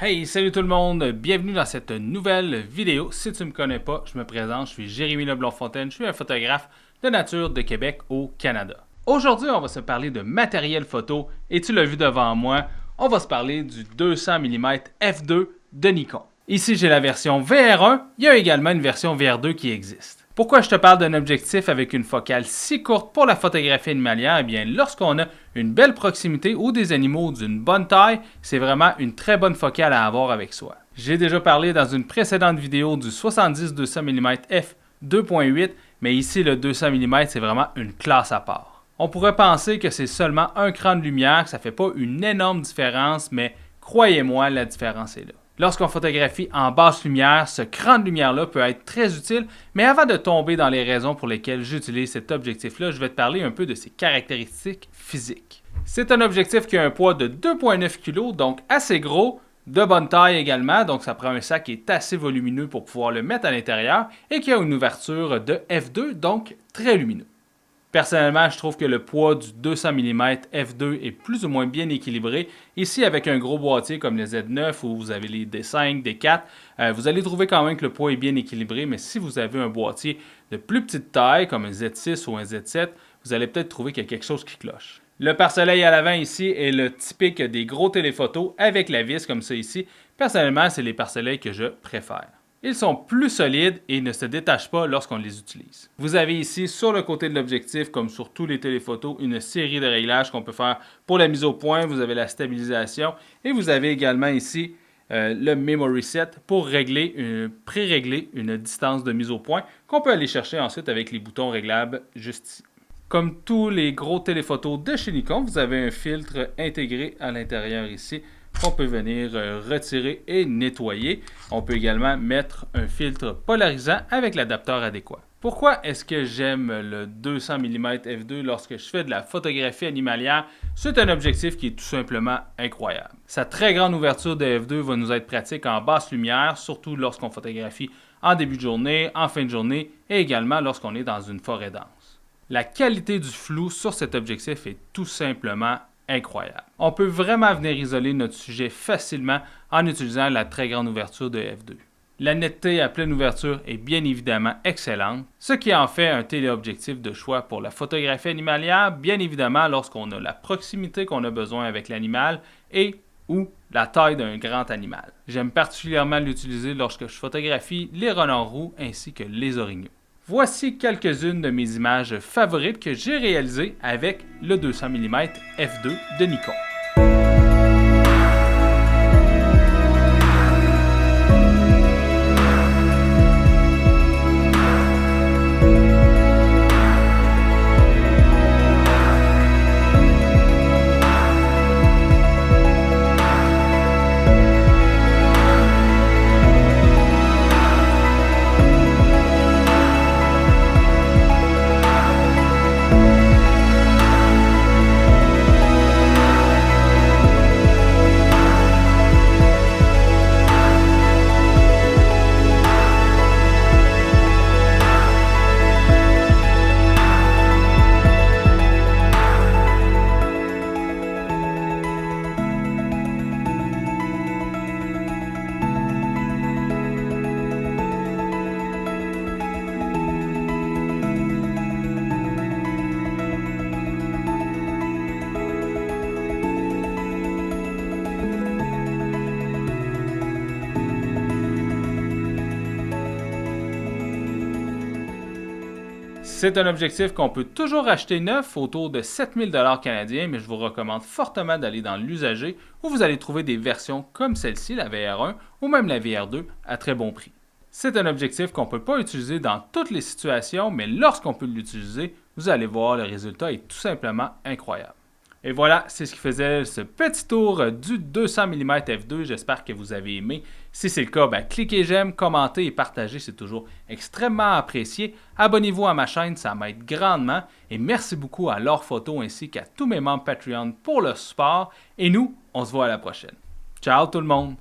Hey, salut tout le monde, bienvenue dans cette nouvelle vidéo. Si tu ne me connais pas, je me présente, je suis Jérémy Leblond-Fontaine, je suis un photographe de nature de Québec au Canada. Aujourd'hui, on va se parler de matériel photo et tu l'as vu devant moi, on va se parler du 200 mm f2 de Nikon. Ici, j'ai la version VR1, il y a également une version VR2 qui existe. Pourquoi je te parle d'un objectif avec une focale si courte pour la photographie animalière? Eh bien, lorsqu'on a une belle proximité ou des animaux d'une bonne taille, c'est vraiment une très bonne focale à avoir avec soi. J'ai déjà parlé dans une précédente vidéo du 70-200 mm f 2.8, mais ici le 200 mm c'est vraiment une classe à part. On pourrait penser que c'est seulement un cran de lumière, que ça ne fait pas une énorme différence, mais croyez-moi, la différence est là. Lorsqu'on photographie en basse lumière, ce cran de lumière-là peut être très utile, mais avant de tomber dans les raisons pour lesquelles j'utilise cet objectif-là, je vais te parler un peu de ses caractéristiques physiques. C'est un objectif qui a un poids de 2,9 kg, donc assez gros, de bonne taille également, donc ça prend un sac qui est assez volumineux pour pouvoir le mettre à l'intérieur, et qui a une ouverture de f2, donc très lumineux. Personnellement, je trouve que le poids du 200 mm f2 est plus ou moins bien équilibré. Ici, avec un gros boîtier comme le Z9 où vous avez les D5, D4, vous allez trouver quand même que le poids est bien équilibré, mais si vous avez un boîtier de plus petite taille, comme un Z6 ou un Z7, vous allez peut-être trouver qu'il y a quelque chose qui cloche. Le pare-soleil à l'avant ici est le typique des gros téléphotos avec la vis comme ça ici. Personnellement, c'est les pare-soleils que je préfère. Ils sont plus solides et ne se détachent pas lorsqu'on les utilise. Vous avez ici, sur le côté de l'objectif, comme sur tous les téléphotos, une série de réglages qu'on peut faire pour la mise au point. Vous avez la stabilisation et vous avez également ici le Memory Set pour pré-régler une distance de mise au point qu'on peut aller chercher ensuite avec les boutons réglables juste ici. Comme tous les gros téléphotos de chez Nikon, vous avez un filtre intégré à l'intérieur ici qu'on peut venir retirer et nettoyer. On peut également mettre un filtre polarisant avec l'adapteur adéquat. Pourquoi est-ce que j'aime le 200 mm f2 lorsque je fais de la photographie animalière? C'est un objectif qui est tout simplement incroyable. Sa très grande ouverture de f2 va nous être pratique en basse lumière, surtout lorsqu'on photographie en début de journée, en fin de journée et également lorsqu'on est dans une forêt dense. La qualité du flou sur cet objectif est tout simplement incroyable. On peut vraiment venir isoler notre sujet facilement en utilisant la très grande ouverture de f2. La netteté à pleine ouverture est bien évidemment excellente, ce qui en fait un téléobjectif de choix pour la photographie animalière, bien évidemment lorsqu'on a la proximité qu'on a besoin avec l'animal et ou la taille d'un grand animal. J'aime particulièrement l'utiliser lorsque je photographie les renards roux ainsi que les orignaux. Voici quelques-unes de mes images favorites que j'ai réalisées avec le 200 mm f2 de Nikon. C'est un objectif qu'on peut toujours acheter neuf autour de 7000 $ canadiens, mais je vous recommande fortement d'aller dans l'usager où vous allez trouver des versions comme celle-ci, la VR1 ou même la VR2 à très bon prix. C'est un objectif qu'on ne peut pas utiliser dans toutes les situations, mais lorsqu'on peut l'utiliser, vous allez voir, le résultat est tout simplement incroyable. Et voilà, c'est ce qui faisait ce petit tour du 200 mm f2. J'espère que vous avez aimé. Si c'est le cas, cliquez j'aime, commentez et partagez, c'est toujours extrêmement apprécié. Abonnez-vous à ma chaîne, ça m'aide grandement. Et merci beaucoup à Laure Photo ainsi qu'à tous mes membres Patreon pour le support. Et nous, on se voit à la prochaine. Ciao tout le monde!